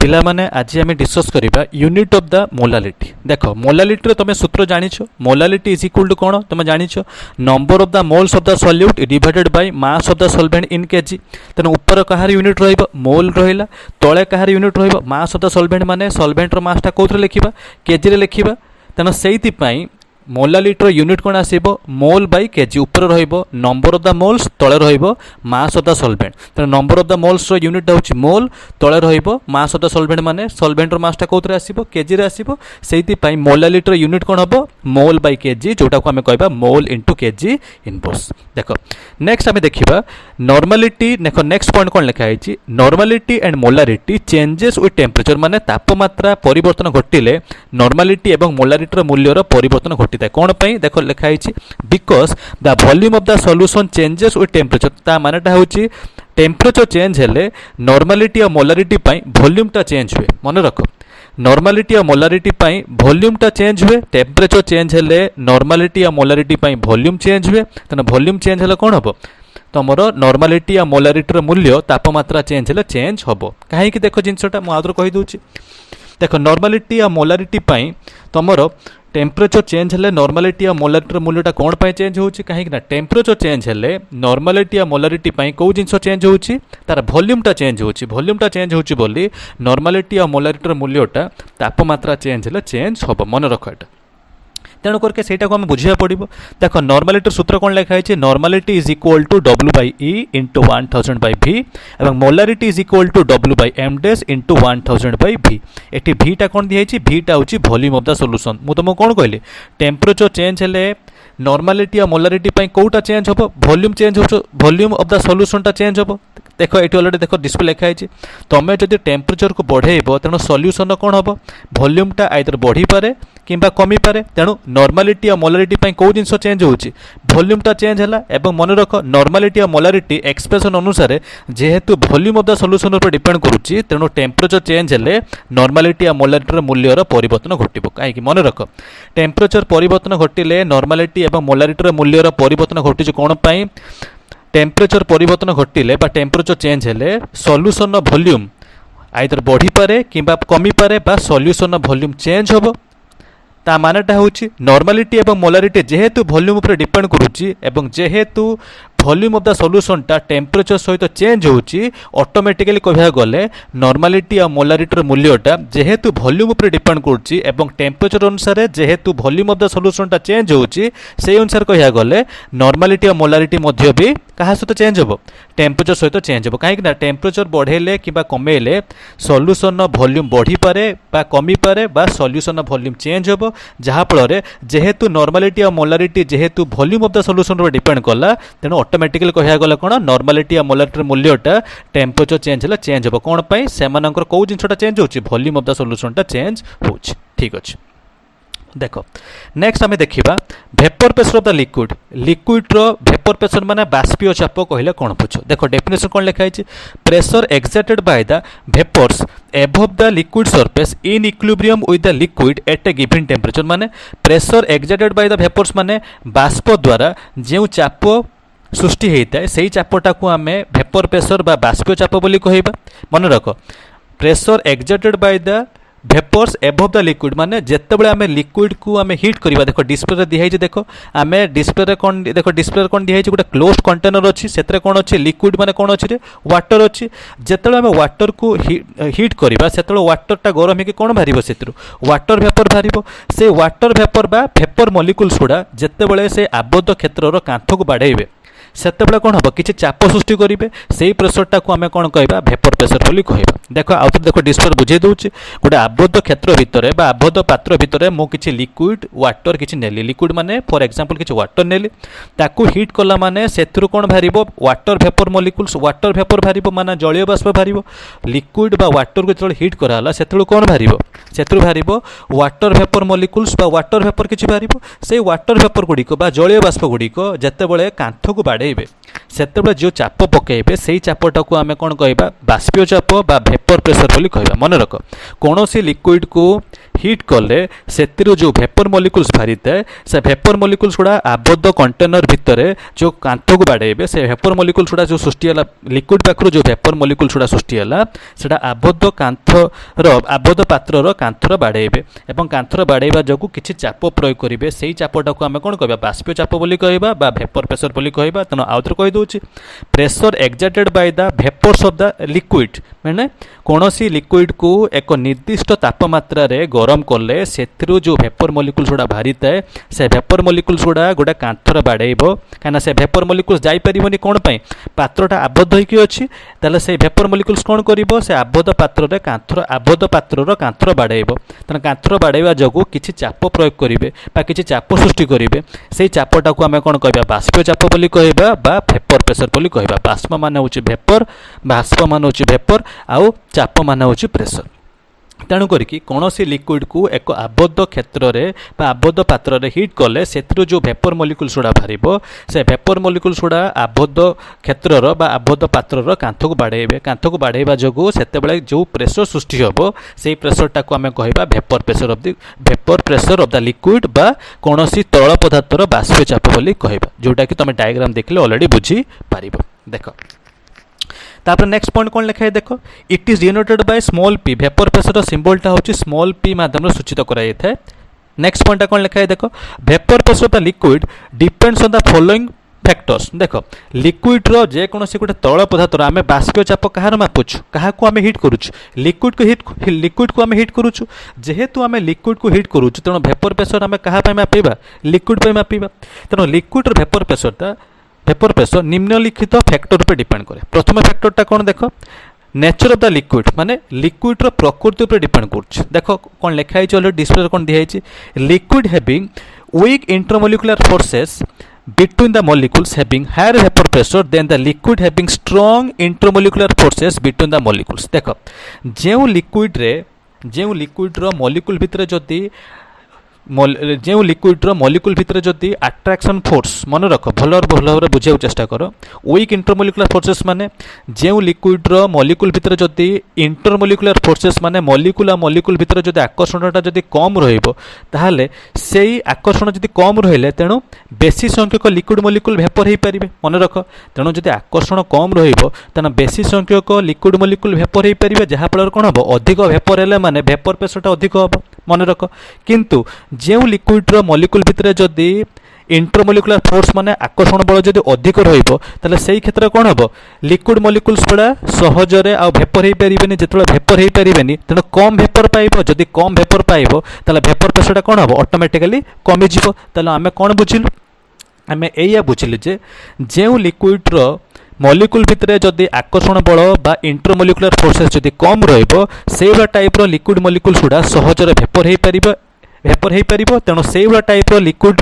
पिला माने आज आम डिस्कस करबा यूनिट ऑफ द मोलालिटी। देख मोलालिटी रे तुम सूत्र जानिछ, मोलालिटी इज इक्वल टू कोन तुम जानिछ number of the moles of the solute divided by mass of the solvent in KG. तेन ऊपर कहार यूनिट रहिबो मोल रहिला, तळे कहार यूनिट रहिबो मास ऑफ द सॉल्वेंट माने सॉल्वेंट रो मासटा कोथरे लिखिबा केजी रे लिखिबा। तेन सेइति पई मोलालिटर यूनिट कौन आसो मोल बाय केजी, ऊपर रहिबो नंबर ऑफ द मोल्स, तळे रहिबो मास ऑफ द सॉल्वेंट। तो नंबर ऑफ द मोल्स रो यूनिट होची मोल, तळे रहिबो मास ऑफ द सॉल्वेंट माने सॉल्वेंट रो मासटा कोथरे आसीबो केजी रे आसीबो। सेइति पई मोलालिटर यूनिट कौन हबो मोल बाय केजी, जोटा को हमें कहबा मोल इनटू केजी इनवर्स। देखो नेक्स्ट हमें देखिबा नॉर्मलिटी। देखो नेक्स्ट पॉइंट कौन लिखा है normality and molarity changes with temperature, माने तापमात्रा परिवर्तन घटिले नॉर्मलिटी एवं मोलारिटी मूल्यर परिवर्तन घटी कौन पाई। देखो लिखा है because the volume of the solution changes with temperature. ता मानेटा होची टेम्परेचर चेंज हेले नॉर्मलिटी और मोलारिटी पाई वॉल्यूमटा चेंज हुए। मन रख नॉर्मलिटी और मोलारिटी पाई वॉल्यूमटा चेंज हुए, टेम्परेचर चेंज हेले नॉर्मलिटी और मोलारिटी पाई वॉल्यूम चेंज हुए। तेना वॉल्यूम चेंज हेले कौन हम तुमर नॉर्मलिटी और मोलारिटी मूल्य तापमात्रा चेंज हेले चेंज हम कहीं। देखो जिनसटा मुझे कहीदे देख नॉर्मलिटी और मोलारिटी पाई तुमर टेम्परेचर चेंज हेले नॉर्मलिटी और मोलारिटी मूल्यटा कौन पाई चेंज होची कहीं टेम्परेचर चेंज हेले नॉर्मलिटी और मोलारिटी पाई को जिनस चेंज होची तार वॉल्यूमटा चेंज होची। वॉल्यूमटा चेंज होची बोली नॉर्मलिटी और मोलारिटी मूल्यटा तापमात्रा चेंज हेले चेंज हम। मन रख एटा तेणु करके सेटा को हमें बुझा पड़ो। देख नॉर्मलिटी सूत्र कौन लिखाई है normality is equal to W by E into 1000 by V एवं molarity is equal to W by M डेस इंटू 1000 बाई भी। एटी भीटा कौन दिखाई भीटा हूँ वॉल्यूम ऑफ द सॉल्यूशन। मुझे तुमको कौन कहली टेम्परेचर चेंज हेले नॉर्मलिटी और मोलारिटी पाई कोटा चेंज हम वॉल्यूम चेंज हो वॉल्यूम ऑफ द सॉल्यूशनटा चेंज हम। देख ये अलरेडी देख डिस्प्ले लिखाई है तुम्हें जब टेम्परेचर को बढ़ेब तेणु सॉल्यूशन कौन हम वॉल्यूमटा आइदर बढ़ी पारे किंबा कमी पारे। तेणु नॉर्मलिटी और मोलारिटी पाई को जिनस चेंज होची वॉल्यूमटा चेंज है। एवं मन रख नॉर्मलिटी और मोलारिटी एक्सप्रेशन अनुसार जेहेतु वॉल्यूम ऑफ द सॉल्यूशन पर डिपेंड करुच्ची तेणु टेम्परेचर चेंज हेले नॉर्मलिटी और मोलारिटी मूल्यर परिवर्तन घटिबो। कहीं मन रख टेम्परेचर परिवर्तन घटिले नॉर्मलिटी एवं मोलारिटी मूल्यर परिवर्तन घटी कौन पाई टेम्परेचर परिवर्तन घटिले बा टेम्परेचर चेंज हेले सॉल्यूशन वॉल्यूम आइदर बढ़ी पारे किंबा कमी पारे बा सॉल्यूशन वॉल्यूम चेंज हम। ता मानेटा होची नॉर्मलिटी एवं मोलारिटी जेहेतु वॉल्यूम उपर डिपेंड करुच्ची एवं जेहेतु वॉल्यूम ऑफ द सॉल्यूशनटा टेम्परेचर सहित चेंज होची ऑटोमेटिकली कहया गले नॉर्मलिटी और मोलारिटी मूल्यटा जेहेतु वॉल्यूम उपर डिपेंड करुच्ची एवं टेम्परेचर अनुसार जेहेतु वॉल्यूम ऑफ द सॉल्यूशनटा चेंज होची से अनुसार कहया गले नॉर्मलिटी और मोलारिटी मध्य भी कहा सहित चेंज हम टेम्परेचर सहित चेंज हम। कहीं टेम्परेचर बढ़ेले कि कमेले सॉल्यूशन वॉल्यूम बढ़ी पारे बा कमी पारे बा सॉल्यूशन वॉल्यूम चेंज हम जहाँफल जेहेतु नॉर्मलिटी और मोलारिटी जेहेतु वॉल्यूम ऑफ द सॉल्यूशन पर डिपेंड कला तेणु ऑटोमेटिकली कहया गला कौन नॉर्मलिटी और मोलारिटी मूल्यटा टेम्परेचर चेंज है चेंज हम कौन पाई सेमानकर कौ जिनसटा चेंज होची वॉल्यूम ऑफ द सॉल्यूशनटा चेंज होची। ठीक अच्छे देख नेक्स्ट आम देखा vapour pressure of the liquid. Liquid रो भेपर प्रेशर माने बाष्पीय चाप कहले कौन बुझ। देख डेफिनेशन कौन लिखाई pressure exerted by the vapours above the liquid surface in equilibrium with the liquid at a given temperature. माने pressure exerted by the vapours माने बाष्प द्वारा जो चाप सृष्टि होता है से चापटा को आम भेपर प्रेशर बा बाष्पीय चाप बोली कहबा। मन रख pressure exerted by the vapours above the liquid माने जितेबाला आम लिक्विड को आम हिट करवा। देख डिस्प्ले दिखाई देख आम डिस्प्ले कौन देख डिस्प्ले कौन दिखाई गोटे क्लोज कंटेनर अच्छी से कौन अच्छे लिक्विड माने कौन अच्छे वाटर अच्छी। जिते आम वाटर को हिट करवा से वाटरटा गरम होकर कौन बाहर से वाटर भेपर बाहर से वाटर भेपर बा भेपर मलिक्यूल्स गुड़ा जितेबाला से आबद्ध क्षेत्र कांथ को बाढ़े सेतेबेले कौन हम किसी चाप सृष्टि करेंगे से प्रेसरटा को आम कौन कह भेपर प्रेसर बोली कह। देख आउ देख डिस्प्ले बुझे दूसरी गोटे आबद्ध क्षेत्र भितर बा आबद्ध पात्र भितर मुझे लिक्विड वाटर किसी नेली लिक्विड माने फॉर एग्जांपल किसी वाटर नेली ताकू हिट कला माने सेथुरु कौन बाहर वाटर भेपर मलिक्यूल्स वाटर भेपर बाहर माने जलीय बाष्प बाहर लिक्विड बा वाटर को जो हिट कराला से कौन बाहर से बाहर वाटर भेपर मलिक्यूल्स बा वाटर भेपर किसी बाहर से वाटर भेपर गुड़िक बा जलीय बाष्प गुड़िक जितेबाला कांथ को बाड़े ସେତେବେଳେ ଯେଉଁ ଚାପ ପକାଇବେ ସେଇ ଚାପଟାକୁ ଆମେ କ'ଣ କହିବା ବାଷ୍ପୀୟ ଚାପ ବା ଭେପର ପ୍ରେସର ବୋଲି କହିବା। ମନେ ରଖ, କୌଣସି ଲିକ୍ୱିଡ଼କୁ ହିଟ୍ କଲେ ସେଥିରୁ ଯେଉଁ ଭେପର ମଲିକୁଲ୍ସ ବାହାରିଥାଏ ସେ ଭେପର ମଲିକୁଲ୍ସ ଗୁଡ଼ା ଆବଦ୍ଧ କଣ୍ଟେନର ଭିତରେ ଯେଉଁ କାନ୍ଥକୁ ବାଡ଼େଇବେ ସେ ଭେପର ମଲିକୁଲ୍ସ ଗୁଡ଼ା ଯେଉଁ ସୃଷ୍ଟି ହେଲା ଲିକ୍ୱିଡ଼ ପାଖରୁ ଯେଉଁ ଭେପର ମଲିକୁଲ୍ସ ଗୁଡ଼ା ସୃଷ୍ଟି ହେଲା ସେଇଟା ଆବଦ୍ଧ ପାତ୍ରର କାନ୍ଥର ବାଡ଼େଇବେ ଏବଂ କାନ୍ଥର ବାଡ଼େଇବା ଯୋଗୁଁ କିଛି ଚାପ ପ୍ରୟୋଗ କରିବେ। ସେଇ ଚାପଟାକୁ ଆମେ କ'ଣ କହିବା ବାଷ୍ପୀୟ ଚାପ ବୋଲି କହିବା ବା ଭେପର ପ୍ରେସର ବୋଲି କହିବା। ତେଣୁ ଆଉଥରେ କହିଦେଉଛି, pressure exerted by the vapours of the liquid, ମାନେ କୌଣସି ଲିକ୍ୱିଡ଼କୁ ଏକ ନିର୍ଦ୍ଦିଷ୍ଟ ତାପମାତ୍ରାରେ ଗରମ କଲେ ସେଥିରୁ ଯେଉଁ ଭେପର ମଲିକୁଲ୍ସ ଗୁଡ଼ା ବାହାରିଥାଏ ସେ ଭେପର ମଲିକୁଲ୍ସ ଗୁଡ଼ା ଗୋଟେ କାନ୍ଥର ବାଡ଼େଇବ। କାହିଁକିନା ସେ ଭେପର ମଲିକୁଲ୍ସ ଯାଇପାରିବନି, କ'ଣ ପାଇଁ? ପାତ୍ରଟା ଆବଦ୍ଧ ହୋଇକି ଅଛି। ତାହେଲେ ସେଇ ଭେପର ମଲିକୁଲ୍ସ କ'ଣ କରିବ? ସେ ଆବଦ୍ଧ ପାତ୍ରର କାନ୍ଥର ବାଡ଼େଇବ। ତେଣୁ କାନ୍ଥର ବାଡ଼େଇବା ଯୋଗୁଁ କିଛି ଚାପ ପ୍ରୟୋଗ କରିବେ ବା କିଛି ଚାପ ସୃଷ୍ଟି କରିବେ। ସେଇ ଚାପଟାକୁ ଆମେ କ'ଣ କହିବା ବାଷ୍ପୀୟ ଚାପ ବୋଲି କହିବା ବା ଭେପର ପ୍ରେସର ବୋଲି କହିବା। ବାଷ୍ପ ମାନେ ହେଉଛି ଭେପର, ବାଷ୍ପ ମାନେ ହେଉଛି ଭେପର, ଆଉ ଚାପ ମାନେ ହେଉଛି ପ୍ରେସର। ତେଣୁ କରିକି କୌଣସି ଲିକ୍ୱିଡ଼କୁ ଏକ ଆବଦ୍ଧ କ୍ଷେତ୍ରରେ ବା ଆବଦ୍ଧ ପାତ୍ରରେ ହିଟ୍ କଲେ ସେଥିରୁ ଯେଉଁ ଭେପର ମଲିକୁଲ୍ସ ଗୁଡ଼ା ବାହାରିବ ସେ ଭେପର ମଲିକୁଲ୍ସ ଗୁଡ଼ା ଆବଦ୍ଧ କ୍ଷେତ୍ରର ବା ଆବଦ୍ଧ ପାତ୍ରର କାନ୍ଥକୁ ବାଡ଼େଇବେ। କାନ୍ଥକୁ ବାଡ଼େଇବା ଯୋଗୁଁ ସେତେବେଳେ ଯେଉଁ ପ୍ରେସର ସୃଷ୍ଟି ହେବ ସେଇ ପ୍ରେସରଟାକୁ ଆମେ କହିବା vapour pressure of the liquid ବା କୌଣସି ତରଳ ପଦାର୍ଥର ବାଷ୍ପୀୟ ଚାପ ବୋଲି କହିବା, ଯେଉଁଟାକି ତୁମେ ଡାଇଗ୍ରାମ ଦେଖିଲେ ଅଲରେଡ଼ି ବୁଝିପାରିବ। ଦେଖ तापर नेक्स्ट पॉइंट कौन लिखा है देखो, it is denoted by small P. Vapour pressure सिंबलटा होची स्मॉल पी माध्यम सूचित कराई थाए। नेक्स्ट पॉइंट कौन लिखा है देखो, vapour pressure the liquid depends on the following factors. देख लिक्विड रो जे कोनोसी गोटे तरल पदार्थ आम बाष्पीय चाप कहार मापुछु, क्या आम हिट करुछु, लिक्विड को आम हिट करुछु। जेहेतु आम लिक्विड को हिट करुछु तेणु वेपर प्रेसर आम क्या मापिबा, लिक्विड मापिबा। तेणु लिक्विड रो वेपर प्रेसर निम्नलिखित फैक्टर पर डिपेंड करे। प्रथम फैक्टरटा कौन देख, नेचर ऑफ द लिक्विड, माने लिक्विड रो प्रकृति पर डिपेंड कर। देख कौन लिखाई ऑलरेडी डिस्प्ले कौन दिखाई, liquid having weak intermolecular forces between the molecules having higher vapor pressure than the liquid having strong intermolecular forces between the molecules। देख जो लिक्विड रो मॉलिक्यूल भितर जदि जो लिक्विड मॉलिक्यूल भितर जदि अट्रैक्शन फोर्स, मन रख भल भाव बुझा चेष्टा कर, वीक इंटरमोलिकुलर फोर्सेस माने जो लिक्विड मॉलिक्यूल भितर जदि इंटरमोलिकुलर फोर्सेस माने मॉलिक्यूल भितर जदि आकर्षणटा जदि कम रहिबो ताहाले सेही आकर्षण जदि कम रहिले तेणु बेसी संख्यक लिक्विड मॉलिक्यूल वेपर हो पारे। मन रख तेणु जदि आकर्षण कम रहिबो ताना बेसी संख्यक लिक्विड मॉलिक्यूल वेपर हो पारे, जहाँ फल कौन हम अधिक वेपर हेले माने वेपर प्रेसरटा अधिक हम। मन रख किंतु जो लिक्विड मॉलिक्यूल भितर जदि इंटरमोलिकुलर फोर्स माने आकर्षण बल जदि अधिक रहिबो ताले सेही क्षेत्र कोन हबो, लिक्विड मॉलिक्यूल्स गुडा सहजरे आ वेपर हेई परिबेनी। जेतले वेपर हेई परिबेनी तेणु कम वेपर पाइबो, जदि कम वेपर पाइबो ताले वेपर प्रेसरटा कोन हबो, ऑटोमेटिकली कमी जिवो। ताले आमे कोन बुझिलु, आमे एया बुझिलु जे जो लिक्विड रो मॉलिक्यूल भितर जदि आकर्षण बल बा इंटरमोलिकुलर फोर्सेस जदि कम रहिबो सेही टाइप रो लिक्विड मॉलिक्यूल्स गुडा सहजरे वेपर हेई परिबो, तेणु से टाइप लिक्विड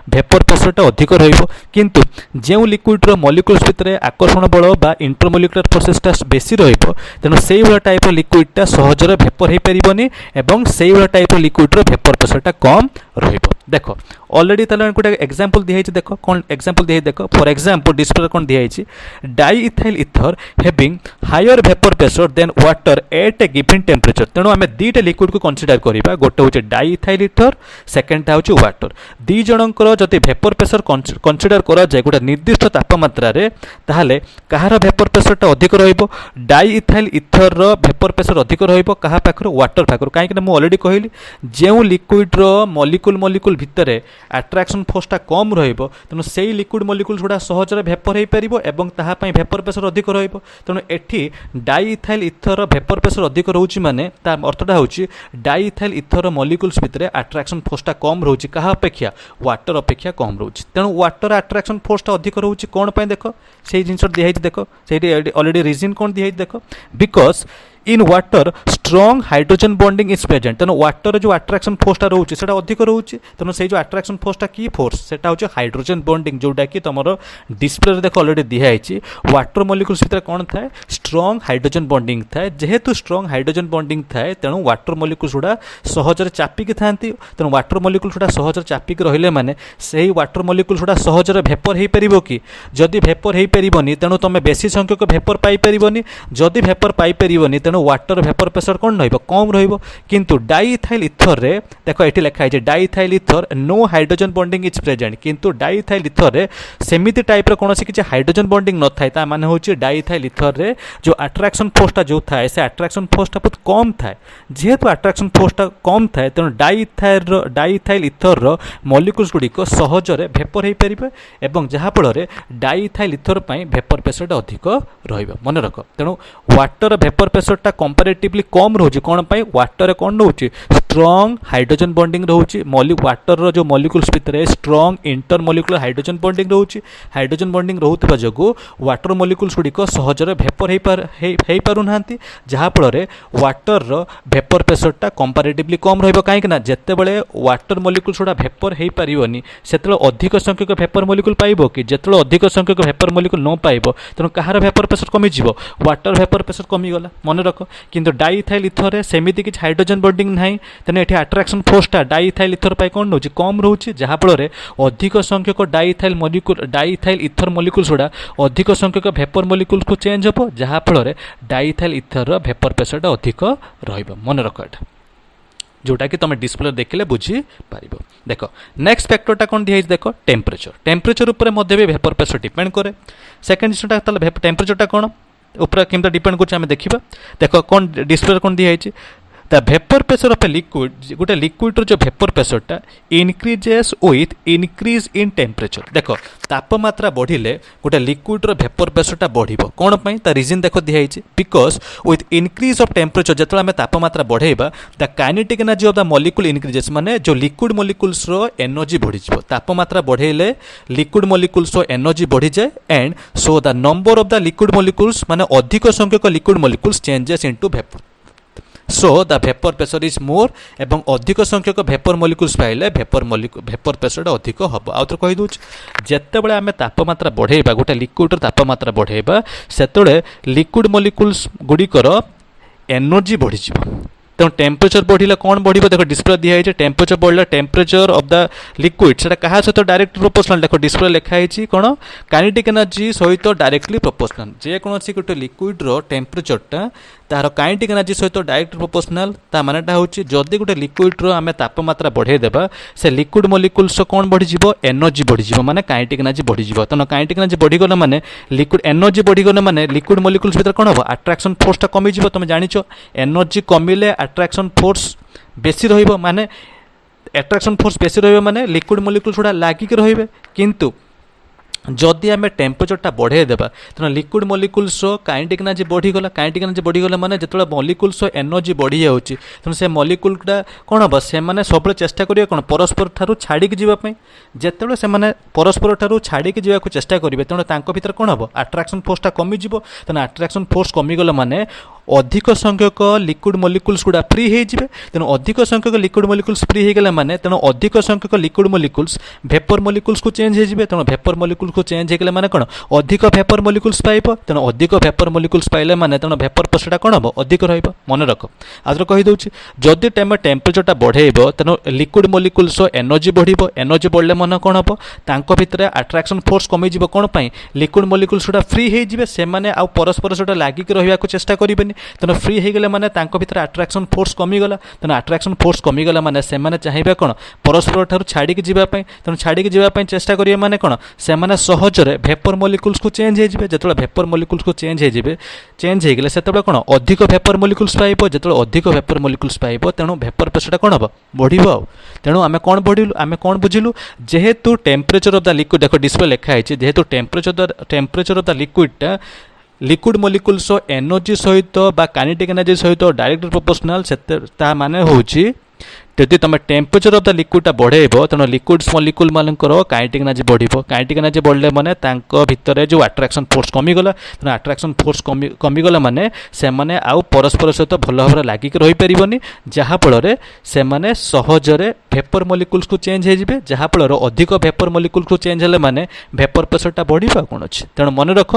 वेपर प्रेसरटा अधिक रहिबो। किंतु जो लिक्विड मॉलिक्यूल्स भितर आकर्षण बल बा इंटरमोलिकुलर फोर्सेसटा बेसी रहिबो तेणु से टाइप लिक्विडटा सहजरे वेपर हेई परिबोनी एवं से टाइप लिक्विड वेपर प्रेसरटा कम रहिबो। देख ऑलरेडी ताले गोटे एग्जांपल दिखाई, देख कौन एग्जांपल दिखाई, देख फॉर एग्जांपल डिस्प्ले कौन दिखाई, diethyl ether having higher vapour pressure than water at a given temperature. तेणु आम दुईटा लिक्विड को कंसीडर करिबा, गोटे होचे डाई इथाइल इथर, सेकेंडटा होचे वाटर। दी जनकर जदि वेपर प्रेसर कंसीडर करा जाए गोटे निर्दिष्ट तापमात्रा रे ताहाले कहार वेपर प्रेसरटा अधिक रहिबो, डाई इथाइल इथर रो वेपर प्रेसर अधिक रहिबो कहा पाखर, वाटर पाखर। काहे कि मु ऑलरेडी कहली जे लिक्विड रो मॉलिक्यूल भितर अट्रैक्शन फोर्सटा कम रहिबो तेणु सेही लिक्विड मॉलिक्यूल्स गुडा सहजरे वेपर हेई परिबो एवं ताहा पई वेपर प्रेसर अधिक रहिबो। तेणु एठी di ethyl ether vapour pressure अधिक रहउची माने ता अर्थटा होउची डाई इथाइल इथर मॉलिक्यूल्स भितर अट्रैक्शन फोर्सटा कम रहउची, कहा अपेक्षा वाटर अपेक्षा कम रहउची। तेणु वाटर अट्रैक्शन फोर्सटा अधिक रहउची कोन पई, देख सेही जिंस दिहाई, देख सेही ऑलरेडी रीजन कोन दिहाई, देख because in water स्ट्रंग hydrogen bonding is present तेणु वाटर जो अट्राक्शन फोर्सटा रोचे सेटा अधिक रोचे तेणु से जो अट्राक्शन फोर्सटा की फोर्स सेटा होचे हाइड्रोजन बॉन्डिंग जोटा कि तुम डिस्प्ले देख ऑलरेडी दिखाई वाटर मॉलिक्यूल्स भितर कौन थाए स्ट्रंग हाइड्रोजन बॉन्डिंग थाए जेहेतु स्ट्रंग हाइड्रोजन बॉन्डिंग थाए तेणु वाटर मॉलिक्यूल्स गुड़ा सहजरे चापिकी थांती तेणु वाटर मॉलिक्यूल्स गुड़ा सहजरे चापिकी रहिले माने सेही वाटर मॉलिक्यूल्स गुड़ा सहजरे भेपर हो पारिबो कि जदि भेपर हो पारिबोनी तेणु तुम बेसी संख्यक भेपर पाई पारिबोनी जदि भेपर पाई पारिबोनी तेणु वाटर भेपर प्रेशर कौन रहिबो कम रहिबो किंतु डाइइथाइल इथर रे देखो एठी लिखा है diethyl ether no hydrogen bonding is present किंतु डाइइथाइल इथर रे सेमिति टाइप रो कोनोसी किछि हाइड्रोजन बॉन्डिंग न थाए ता माने होछि डाइइथाइल इथर रे जो अट्रैक्शन फोर्सटा जो थाए से अट्रैक्शन फोर्सटा बहुत कम थाए जेहेतु अट्रैक्शन फोर्सटा कम थाए तेणु डाइइथाइल इथर रो मॉलिक्यूल्स गुड़िक सहजरे भेपर हो पारिबे एवं जहा फल डाइइथाइल इथर पई भेपर प्रेशरटा अधिक रहिबो मन रख तेणु वाटर भेपर प्रेशरटा कंपैरेटिवली कम रोचे कौन पाई वाटर कौन रोचे स्ट्रंग हाइड्रोजन बॉन्डिंग रोचे वाटर जो मॉलिक्यूल्स भितर स्ट्रंग इंटर मॉलिक्यूलर हाइड्रोजन बॉन्डिंग रोचे हाइड्रोजन बॉन्डिंग रोथबा जगु वाटर मॉलिक्यूल्स गुड़िक सहजरे भेपर हो पारुनाहांती जहा फल वाटर भेपर प्रेशरटा कंपैरेटिवली कम रहिबो काहे ना जेतेबेले वाटर मॉलिक्यूल्स गुड़ा भेपर हो पारिबोनी सेतेबेले अधिक संख्यक भेपर मॉलिक्यूल पाइबो कि जेतेबेले अधिक संख्यक भेपर मॉलिक्यूल न पाइबो तेणु कहार भेपर प्रेशर कमी जिवो वाटर भेपर प्रेशर कमी गला मन रख किंतु डाइइथाइल इथर रे सेमिति किछ हाइड्रोजन बॉन्डिंग नाही तेणु एठी अट्रैक्शन फोर्सटा डाइइथाइल इथर पाई कोन होची कम रहउची जहा फल अधिक संख्यक डाइइथाइल इथर मॉलिक्यूल्स गुड़ा अधिक संख्यक भेपर मॉलिक्यूल्स को चेंज हो जहा फल डाइइथाइल इथर भेपर प्रेशरटा अधिक रहिबो मन रख एटा जोटा कि तुम डिस्प्ले देखले बुझी पारिबो देख नेक्स्ट फैक्टरटा कौन दिखाई देख टेम्परेचर उपर मध्य भी भेपर प्रेशर डिपेंड करे सेकेंड जिनटा टेम्परेचरटा कौन ऊपर केमता डिपेंड करछे आमे देखिबा देख कौन डिस्प्ले कौन दिखाई the vapour pressure of a liquid गोटे लिक्विड जो भेपर प्रेशरटा increases with increase in temperature देख तापमात्रा बढ़िले गोटे लिक्विड्र भेपर प्रेशरटा बढ़िबो कौन पई ता रीजन देख दिखाई because with increase of temperature जेतले आमे तापमात्रा बढ़ेबा the kinetic energy of the molecule increases माने जो लिक्विड मॉलिक्यूल्स रो एनर्जी बढ़ी जिवो तापमात्रा बढ़ेले लिक्विड मॉलिक्यूल्स रो एनर्जी बढ़ी जाए and so the number of the liquid molecules माने अधिक संख्यक liquid molecules changes into vapour so the vapour pressure is more एवं अधिक संख्यक भेपर मॉलिक्यूल्स पाइले भेपर प्रेशर अधिक हम आउ कही दूँ जितेबाला आम तापमात्रा बढ़ेबा गोटे लिक्विड तापमात्रा बढ़ेबा सेतबेले लिक्विड मॉलिक्यूल्स गुड़िकर एनर्जी बढ़ी तेणु टेम्परेचर बढ़िला कौन बढ़ देख डिस्प्ले दिखाई टेम्परेचर बढ़ला टेम्परेचर ऑफ द लिक्विड से क्या सहित डायरेक्ट प्रोपोर्शनल देख डिस्प्ले लिखाई कौन काइनेटिक एनर्जी सहित डायरेक्टली प्रोपोर्शनल जेकोसी गोटे लिक्विड्र टेम्परेचरटा तार काइनेटिक एनर्जी सहित डायरेक्ट प्रोपोर्शनल ता मानेटा होची जदि गोटे लिक्विड्र आम तापमात्रा बढ़े देबा से लिक्विड मॉलिक्यूल्स कौन बढ़ी एनर्जी बढ़ी माने काइनेटिक एनर्जी बढ़ी तेणु काइनेटिक एनर्जी बढ़ीगले माने लिक्विड एनर्जी बढ़ीगले माने लिक्विड मॉलिक्यूल्स भीतर कौन हम अट्रैक्शन फोर्सटा कमी तुम जानिछ एनर्जी कमिले अट्रैक्शन फोर्स बेसी रहिबो माने अट्रैक्शन फोर्स बेसी रहिबो माने लिक्विड मॉलिक्यूल्स गुड़ा लागिक रहिबे किंतु जदि आम टेम्परेचरटा बढ़े देबा तेना लिक्विड मॉलिक्यूल्स काइनेटिक एनर्जी बढ़ीगला माने जिते मॉलिक्यूल्स एनर्जी बढ़ी जाउची तेणु से मॉलिक्यूलटा कौन हम से मैंने सब चेष्टा करेंगे कौन परस्पर ठारू छाड़िक जावाई जिते से परस्पर ठारू छाड़िक जावाक चेष्टा करेंगे तेणु तांको भीतर कौन हम अट्रैक्शन फोर्सटा कमिज तेणु अट्रैक्शन फोर्स कमिगला माने अधिक संख्यक लिक्विड मॉलिक्यूल्स गुड़ा फ्री हो तेणु अधिक संख्यक लिक्विड मॉलिक्यूल्स फ्री हो गला माने तेणु अधिक संख्यक लिक्विड मॉलिक्यूल्स भेपर मॉलिक्यूल्स को चेंज हो तेणु भेपर मॉलिक्यूल को चेंज हो माने कौन अधिक भेपर मॉलिक्यूल्स पाइब तेणु अधिक भेपर मॉलिक्यूल्स पाइले माने तेणु भेपर प्रेशरटा कौन हम अधिक रहिबो मन रख आज कही दूची जदि टाइम टेम्परेचरटा बढ़ेइबो तेणु लिक्विड मॉलिक्यूल्स एनर्जी बढ़िबो एनर्जी बढ़ले मन कौन हम तांको भितर अट्रैक्शन फोर्स कमी जिवो कोन पई लिक्विड मॉलिक्यूल्स गुड़ा फ्री हो जिवे से माने आ परस्पर सहित लागिक रहिबाकू चेष्टा करिबेनी तेणु फ्री हो गले माने तांको भितर अट्रैक्शन फोर्स कमिगला तेणु अट्रैक्शन फोर्स कमिगला माने से माने चाहिबे कोन परस्पर ठारू छाड़िक जीवा पई तेणु छाड़िक जीवा पई चेष्टा करिवे माने कोन से माने सहजरे भेपर मॉलिक्यूल्स को चेंज हो जिवे जेतले भेपर मॉलिक्यूल्स को चेंज हो जिवे चेंज हो गले सेतबे कोन अधिक भेपर मॉलिक्यूल्स पाइबो जेतले अधिक भेपर मॉलिक्यूल्स पाइबो तेणु भेपर प्रेशरटा कोन हबो बढ़िबो तेणु आमे कोन बुझिलु जेहेतु टेम्परेचर ऑफ द लिक्विड देखो डिस्प्ले लिखा है जेहेतु temperature of the liquid liquid molecules energy सहित बा काइनेटिक एनर्जी सहित डायरेक्ट प्रोपोर्शनल ता माने होची जदि तुम टेम्परेचर ऑफ द लिक्विडटा बढ़ेब तेणु लिक्विड्स मॉलिक्यूल मानकर काइनेटिक एनर्जी बढ़िबो काइनेटिक एनर्जी बढ़ले माने तांको भितर जो अट्रैक्शन फोर्स कमीगला तेणु अट्रैक्शन फोर्स कमीगला माने से माने आउ परस्पर सहित भल भाव लागिक रही पारिबनी जहाँफल से माने सहजरे भेपर मॉलिक्यूल्स को चेंज हो जाए जहाँफल अधिक भेपर मॉलिक्यूल को चेंज हेले माने भेपर प्रेशरटा बढ़िबा कौन अच्छे तेणु मन रख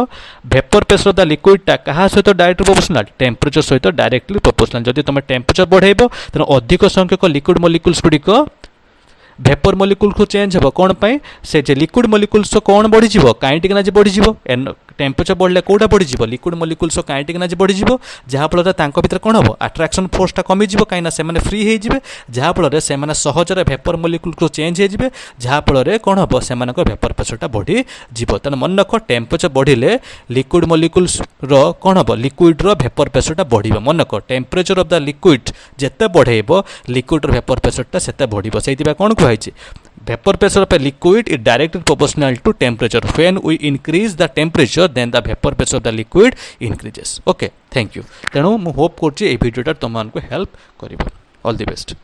भेपर प्रेशर ऑफ द लिक्विडटा क्या सहित डायरेक्टली प्रोपोर्शनल टेम्परेचर सहित डायरेक्टली प्रोपोर्शनल जदि तुम टेम्परेचर बढ़ेब तेणु अधिक संख्यक लिक्विड मॉलिक्यूल्स गुड़िक भेपर मॉलिक्यूल को चेंज हो कौन पाई से जे लिक्विड मॉलिक्यूल्स कौन बढ़ी काइनेटिक एनर्जी बढ़ी टेम्परेचर बढ़ले कौटा बढ़ी लिक्विड मॉलिक्यूल्स काइनेटिक एनर्जी बढ़ी जहाँफल भर कौन हम अट्रैक्शन फोर्सटा कमिज कहीं से फ्री हो जहाँफल से सहजरे भेपर मॉलिक्यूल को चेंज हो जहाँफल कौन हम से भेपर प्रेशरटा बढ़ी तेणु मन रख टेम्परेचर बढ़िले लिक्विड मॉलिक्यूल्स कौन हम लिक्विड भेपर प्रेशरटा बढ़ मन रख टेम्परेचर ऑफ द लिक्विड जिते बढ़ेब लिक्विड भेपर प्रेशरटा से बढ़ से कौन कहुई vapor pressure of a liquid is directly proportional to temperature. When we increase the temperature, then the vapor pressure of the liquid increases. Okay, thank you. तेणु मु hope कर भिडियोटा तुम help कर. All the best.